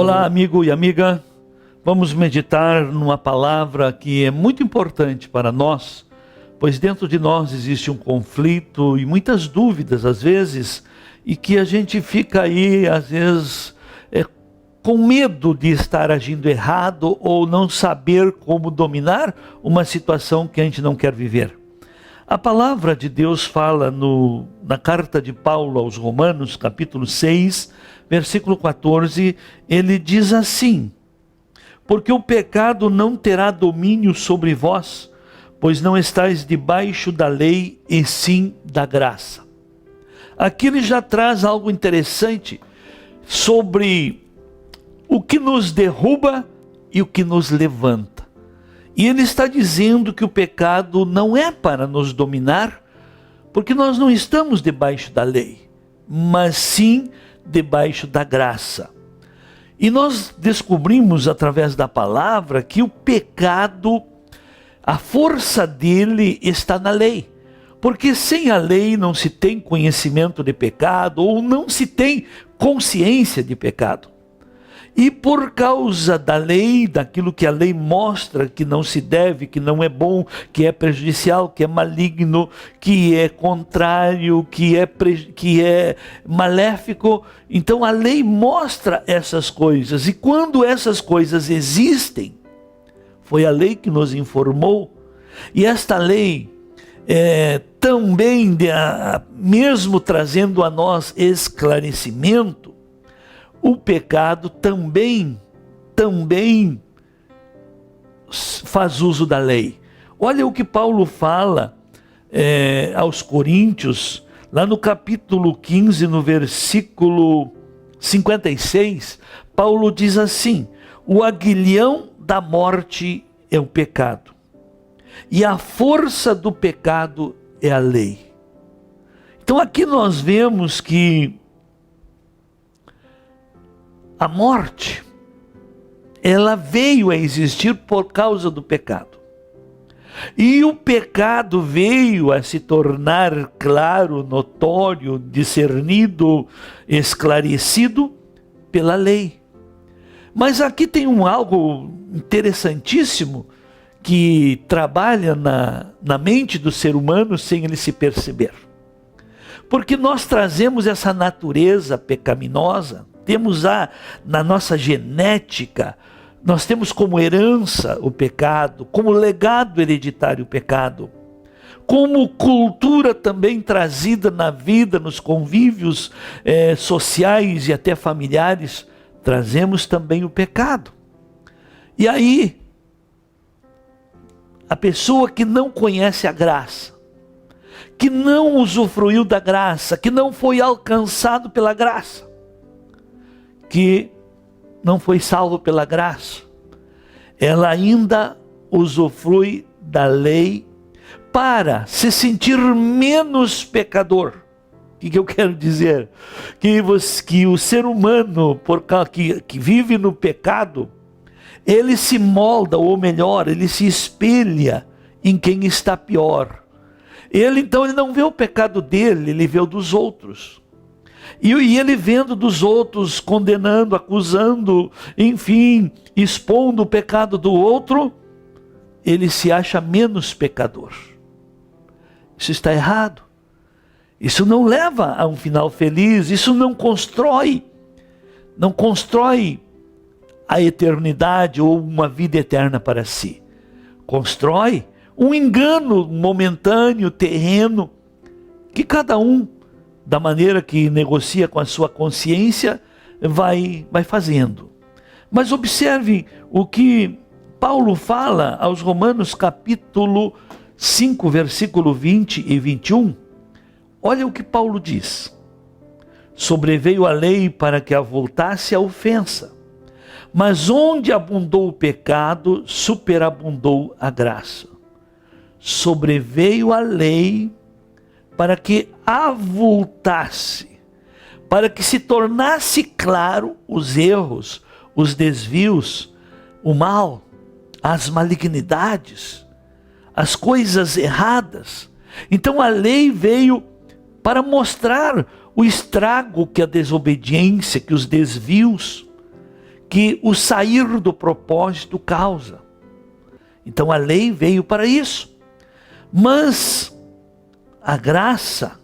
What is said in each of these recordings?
Olá, amigo e amiga. Vamos meditar numa palavra que é muito importante para nós, pois dentro de nós existe um conflito e muitas dúvidas às vezes, e que a gente fica aí às vezes com medo de estar agindo errado ou não saber como dominar uma situação que a gente não quer viver. A palavra de Deus fala na carta de Paulo aos Romanos, capítulo 6, versículo 14, ele diz assim: porque o pecado não terá domínio sobre vós, pois não estáis debaixo da lei, e sim da graça. Aqui ele já traz algo interessante sobre o que nos derruba e o que nos levanta. E ele está dizendo que o pecado não é para nos dominar, porque nós não estamos debaixo da lei, mas sim debaixo da graça. E nós descobrimos através da palavra que o pecado, a força dele está na lei. Porque sem a lei não se tem conhecimento de pecado, ou não se tem consciência de pecado. E por causa da lei, daquilo que a lei mostra que não se deve, que não é bom, que é prejudicial, que é maligno, que é contrário, que é maléfico, então a lei mostra essas coisas. E quando essas coisas existem, foi a lei que nos informou, e esta lei também, mesmo trazendo a nós esclarecimento, o pecado também faz uso da lei. Olha o que Paulo fala aos Coríntios, lá no capítulo 15, no versículo 56, Paulo diz assim: o aguilhão da morte é o pecado, e a força do pecado é a lei. Então aqui nós vemos que a morte, ela veio a existir por causa do pecado. E o pecado veio a se tornar claro, notório, discernido, esclarecido pela lei. Mas aqui tem algo interessantíssimo que trabalha na mente do ser humano sem ele se perceber. Porque nós trazemos essa natureza pecaminosa, temos na nossa genética, nós temos como herança o pecado, como legado hereditário o pecado, como cultura também trazida na vida, nos convívios sociais e até familiares, trazemos também o pecado. E aí, a pessoa que não conhece a graça, que não usufruiu da graça, que não foi alcançado pela graça, que não foi salvo pela graça, ela ainda usufrui da lei para se sentir menos pecador. O que eu quero dizer? Que o ser humano, que vive no pecado, ele se molda, ou melhor, ele se espelha em quem está pior. Então ele não vê o pecado dele, ele vê o dos outros. E ele vendo dos outros, condenando, acusando, enfim, expondo o pecado do outro, ele se acha menos pecador. Isso está errado. Isso não leva a um final feliz, isso não constrói a eternidade ou uma vida eterna para si. Constrói um engano momentâneo, terreno, que cada um, da maneira que negocia com a sua consciência, vai fazendo. Mas observe o que Paulo fala aos Romanos capítulo 5, versículo 20 e 21. Olha o que Paulo diz: sobreveio a lei para que avultasse a ofensa, mas onde abundou o pecado, superabundou a graça. Sobreveio a lei para que avultasse, para que se tornasse claro os erros, os desvios, o mal, as malignidades, as coisas erradas. Então a lei veio para mostrar o estrago que a desobediência, que os desvios, que o sair do propósito causa. Então a lei veio para isso. Mas a graça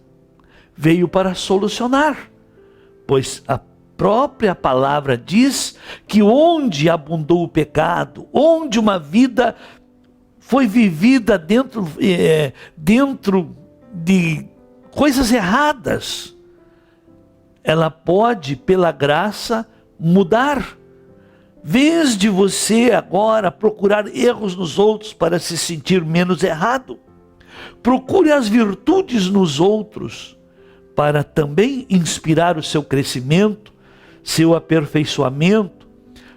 veio para solucionar, pois a própria palavra diz que onde abundou o pecado, onde uma vida foi vivida dentro de coisas erradas, ela pode, pela graça, mudar. Vez de você agora procurar erros nos outros para se sentir menos errado, procure as virtudes nos outros para também inspirar o seu crescimento, seu aperfeiçoamento,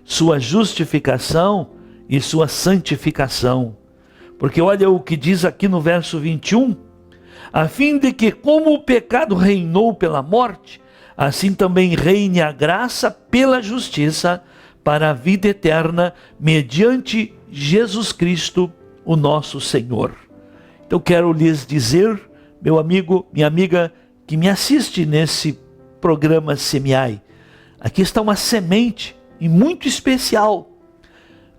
sua justificação e sua santificação. Porque olha o que diz aqui no verso 21, a fim de que, como o pecado reinou pela morte, assim também reine a graça pela justiça para a vida eterna, mediante Jesus Cristo, o nosso Senhor. Então quero lhes dizer, meu amigo, minha amiga, que me assiste nesse programa Semiai, aqui está uma semente e muito especial.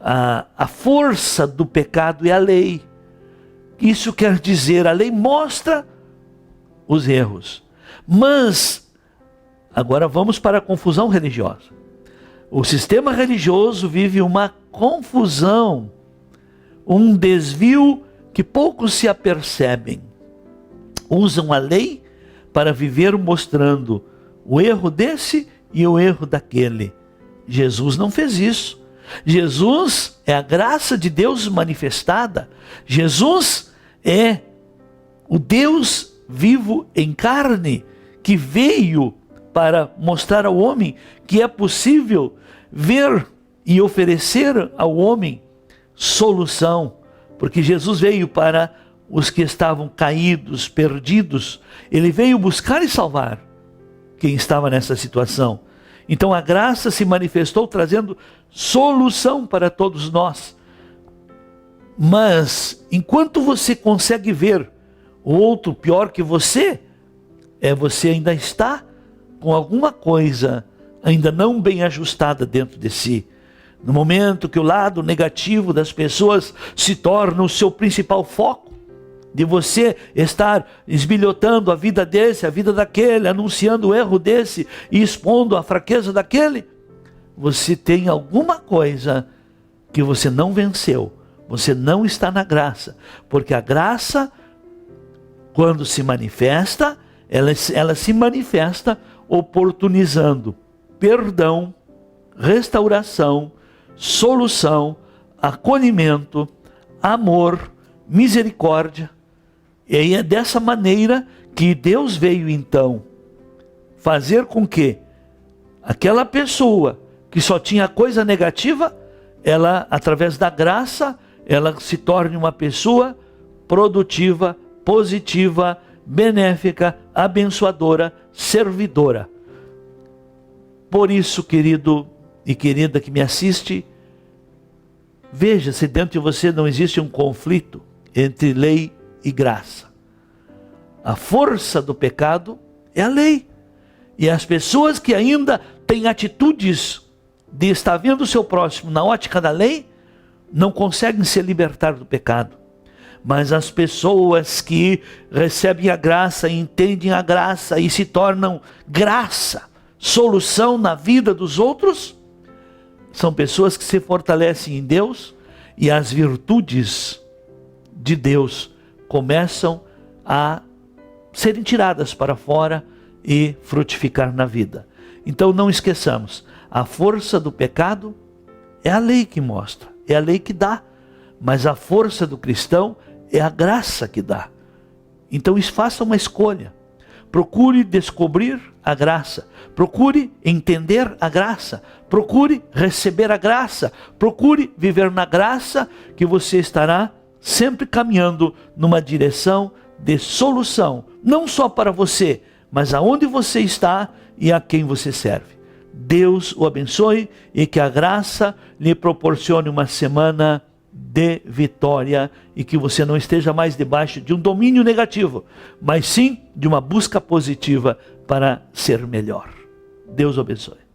A força do pecado é a lei. Isso quer dizer, a lei mostra os erros. Mas, agora vamos para a confusão religiosa. O sistema religioso vive uma confusão, um desvio que poucos se apercebem. Usam a lei para viver mostrando o erro desse e o erro daquele. Jesus não fez isso. Jesus é a graça de Deus manifestada. Jesus é o Deus vivo em carne, que veio para mostrar ao homem que é possível ver e oferecer ao homem solução. Porque Jesus veio para os que estavam caídos, perdidos. Ele veio buscar e salvar quem estava nessa situação. Então a graça se manifestou trazendo solução para todos nós. Mas enquanto você consegue ver o outro pior que você ainda está com alguma coisa ainda não bem ajustada dentro de si. No momento que o lado negativo das pessoas se torna o seu principal foco, de você estar esbilhotando a vida desse, a vida daquele, anunciando o erro desse e expondo a fraqueza daquele, você tem alguma coisa que você não venceu, você não está na graça, porque a graça, quando se manifesta, ela se manifesta oportunizando perdão, restauração, solução, acolhimento, amor, misericórdia. E é dessa maneira que Deus veio então fazer com que aquela pessoa que só tinha coisa negativa, ela, através da graça, ela se torne uma pessoa produtiva, positiva, benéfica, abençoadora, servidora. Por isso, querido e querida que me assiste, veja se dentro de você não existe um conflito entre lei e graça. A força do pecado é a lei. E as pessoas que ainda têm atitudes de estar vendo o seu próximo na ótica da lei, não conseguem se libertar do pecado. Mas as pessoas que recebem a graça, entendem a graça e se tornam graça, solução na vida dos outros, são pessoas que se fortalecem em Deus e as virtudes de Deus começam a serem tiradas para fora e frutificar na vida. Então não esqueçamos, a força do pecado é a lei que mostra, é a lei que dá, mas a força do cristão é a graça que dá. Então faça uma escolha, procure descobrir a graça, procure entender a graça, procure receber a graça, procure viver na graça, que você estará sempre caminhando numa direção de solução, não só para você, mas aonde você está e a quem você serve. Deus o abençoe e que a graça lhe proporcione uma semana de vitória e que você não esteja mais debaixo de um domínio negativo, mas sim de uma busca positiva para ser melhor. Deus o abençoe.